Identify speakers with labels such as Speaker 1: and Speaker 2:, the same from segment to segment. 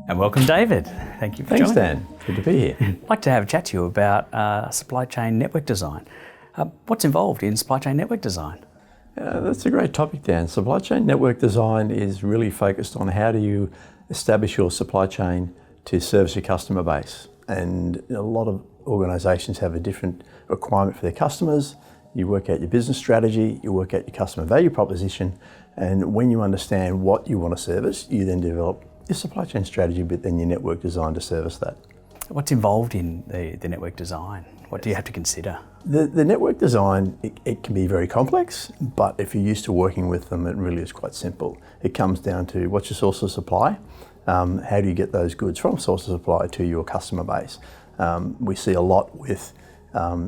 Speaker 1: And welcome, David. Thank you for
Speaker 2: Thanks,
Speaker 1: joining.
Speaker 2: Dan. Good to be here.
Speaker 1: I'd like to have a chat to you about supply chain network design. What's involved in supply chain network design?
Speaker 2: That's a great topic, Dan. Supply chain network design is really focused on how do you establish your supply chain to service your customer base. And a lot of organisations have a different requirement for their customers. You work out your business strategy, you work out your customer value proposition, and when you understand what you want to service, you then develop your supply chain strategy, but then your network design to service that.
Speaker 1: What's involved in the network design? What do you have to consider?
Speaker 2: The network design, it can be very complex, but if you're used to working with them, it really is quite simple. It comes down to what's your source of supply, how do you get those goods from source of supply to your customer base. We see a lot with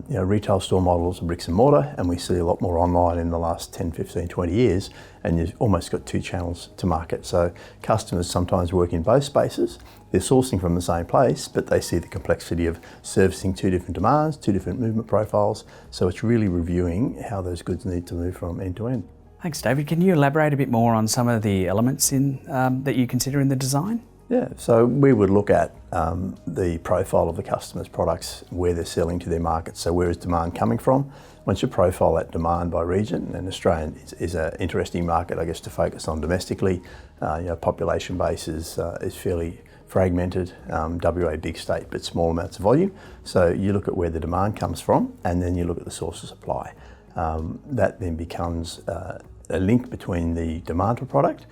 Speaker 2: retail store models of bricks and mortar, and we see a lot more online in the last 10, 15, 20 years, and you've almost got two channels to market. So customers sometimes work in both spaces. They're sourcing from the same place, but they see the complexity of servicing two different demands, two different movement profiles. So it's really reviewing how those goods need to move from end to end.
Speaker 1: Thanks, David. Can you elaborate a bit more on some of the elements that you consider in the design?
Speaker 2: Yeah, so we would look at the profile of the customer's products, where they're selling to their markets. So where is demand coming from? Once you profile that demand by region, and Australia is an interesting market, I guess, to focus on domestically. Population base is fairly fragmented. WA big state, but small amounts of volume. So you look at where the demand comes from, and then you look at the source of supply. That then becomes a link between the demand for product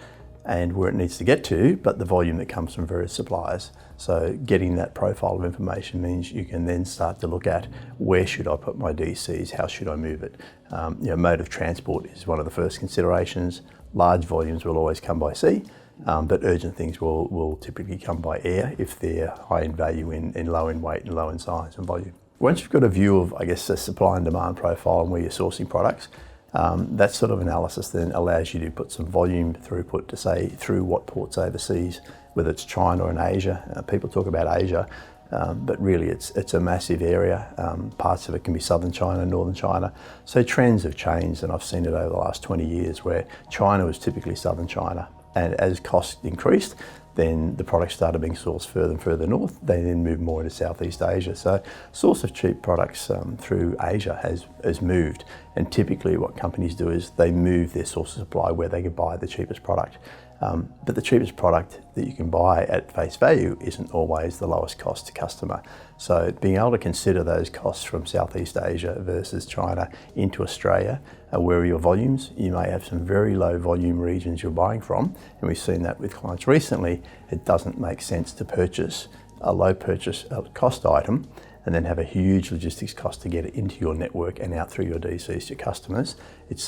Speaker 2: and where it needs to get to, but the volume that comes from various suppliers. So getting that profile of information means you can then start to look at where should I put my DCs, how should I move it. Mode of transport is one of the first considerations. Large volumes will always come by sea, but urgent things will typically come by air if they're high in value in low in weight and low in size and volume. Once you've got a view of, I guess, the supply and demand profile and where you're sourcing products, that sort of analysis then allows you to put some volume throughput to say through what ports overseas, whether it's China or in Asia. People talk about Asia, but really it's a massive area. Parts of it can be southern China, northern China. So trends have changed, and I've seen it over the last 20 years where China was typically southern China, and as costs increased, then the products started being sourced further and further north. They then moved more into Southeast Asia. So source of cheap products through Asia has moved. And typically what companies do is they move their source of supply where they can buy the cheapest product. But the cheapest product that you can buy at face value isn't always the lowest cost to customer. So being able to consider those costs from Southeast Asia versus China into Australia, where are your volumes? You may have some very low volume regions you're buying from, and we've seen that with clients recently. It doesn't make sense to purchase a low purchase cost item and then have a huge logistics cost to get it into your network and out through your DCs to your customers. It's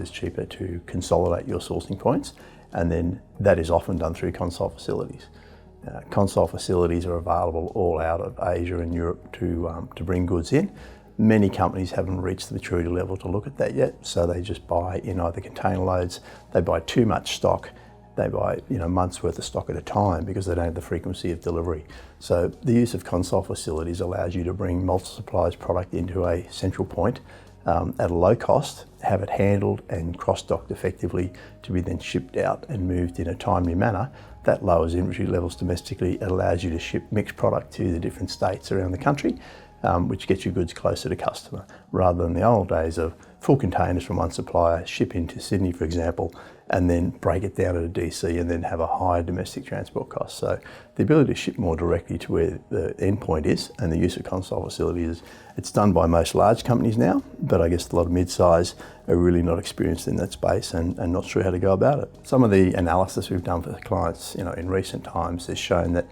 Speaker 2: cheaper to consolidate your sourcing points, and then that is often done through console facilities. Console facilities are available all out of Asia and Europe to bring goods in. Many companies haven't reached the maturity level to look at that yet, so they just buy in either container loads, they buy too much stock, they buy months worth of stock at a time because they don't have the frequency of delivery. So the use of console facilities allows you to bring multiple suppliers product into a central point at a low cost, have it handled and cross-docked effectively to be then shipped out and moved in a timely manner. That lowers inventory levels domestically. It allows you to ship mixed product to the different states around the country, which gets your goods closer to customer, rather than the old days of full containers from one supplier, ship into Sydney, for example, and then break it down at a DC and then have a higher domestic transport cost. So the ability to ship more directly to where the endpoint is and the use of console facilities, it's done by most large companies now, but I guess a lot of mid-size are really not experienced in that space and not sure how to go about it. Some of the analysis we've done for the clients in recent times has shown that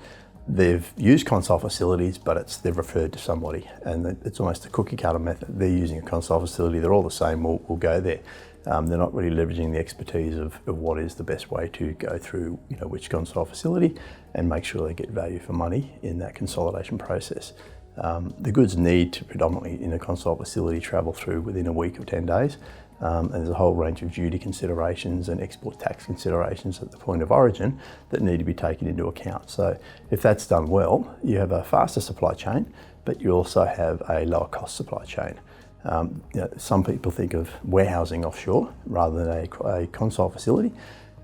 Speaker 2: they've used console facilities, but they've referred to somebody, and it's almost a cookie cutter method. They're using a console facility, they're all the same, we'll go there. They're not really leveraging the expertise of what is the best way to go through which console facility and make sure they get value for money in that consolidation process. The goods need to predominantly in a console facility travel through within a week of 10 days. And there's a whole range of duty considerations and export tax considerations at the point of origin that need to be taken into account. So if that's done well, you have a faster supply chain, but you also have a lower cost supply chain. Some people think of warehousing offshore rather than a console facility.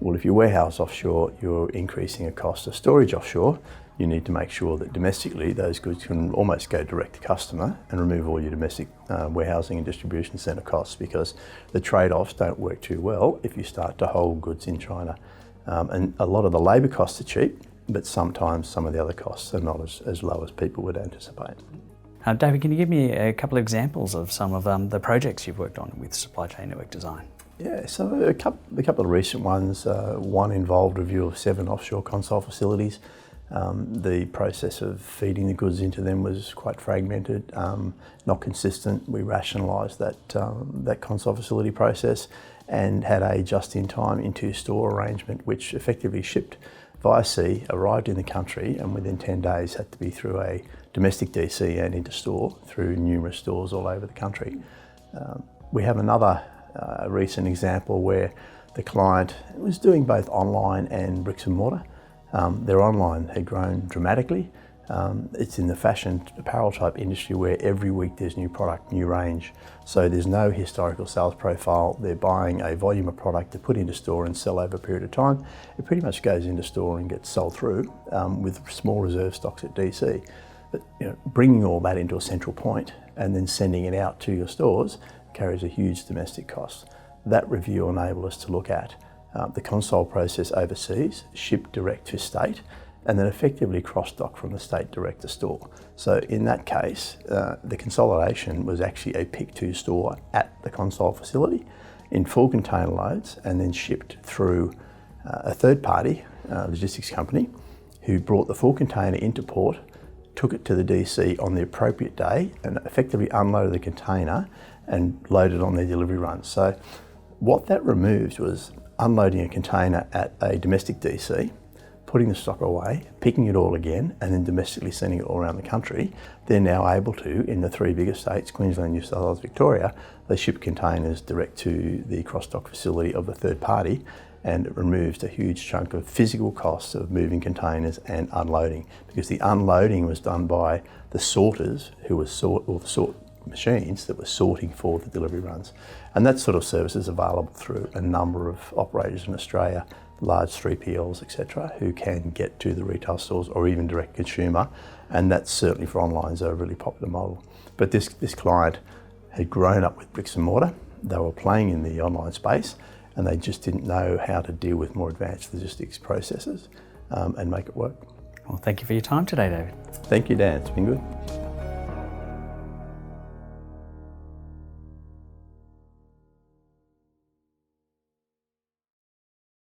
Speaker 2: Well, if you warehouse offshore, you're increasing a cost of storage offshore. You need to make sure that domestically those goods can almost go direct to customer and remove all your domestic warehousing and distribution centre costs, because the trade-offs don't work too well if you start to hold goods in China. And a lot of the labour costs are cheap, but sometimes some of the other costs are not as low as people would anticipate.
Speaker 1: David, can you give me a couple of examples of some of the projects you've worked on with supply chain network design?
Speaker 2: Yeah, so a couple of recent ones. One involved review of 7 offshore console facilities. The process of feeding the goods into them was quite fragmented, not consistent. We rationalised that console facility process and had a just-in-time into-store arrangement which effectively shipped via sea, arrived in the country, and within 10 days had to be through a domestic DC and into store through numerous stores all over the country. We have another recent example where the client was doing both online and bricks and mortar. Their online had grown dramatically. It's in the fashion apparel type industry where every week there's new product, new range. So there's no historical sales profile. They're buying a volume of product to put into store and sell over a period of time. It pretty much goes into store and gets sold through with small reserve stocks at DC. But bringing all that into a central point and then sending it out to your stores carries a huge domestic cost. That review enabled us to look at the console process overseas, shipped direct to state, and then effectively cross-dock from the state direct to store. So in that case, the consolidation was actually a pick-to store at the console facility in full container loads and then shipped through a third-party logistics company who brought the full container into port, took it to the DC on the appropriate day and effectively unloaded the container and loaded on their delivery runs. So what that removed was unloading a container at a domestic DC, putting the stock away, picking it all again, and then domestically sending it all around the country. They're now able to, in the 3 biggest states, Queensland, New South Wales, Victoria, they ship containers direct to the cross-dock facility of the third party, and it removes a huge chunk of physical costs of moving containers and unloading, because the unloading was done by the sorters who were the sort machines that were sorting for the delivery runs. And that sort of service is available through a number of operators in Australia, large 3PLs, etc., who can get to the retail stores or even direct consumer, and that's certainly for online is a really popular model. But this client had grown up with bricks and mortar. They were playing in the online space and they just didn't know how to deal with more advanced logistics processes and make it work.
Speaker 1: Well, thank you for your time today, David.
Speaker 2: Thank you, Dan. It's been good.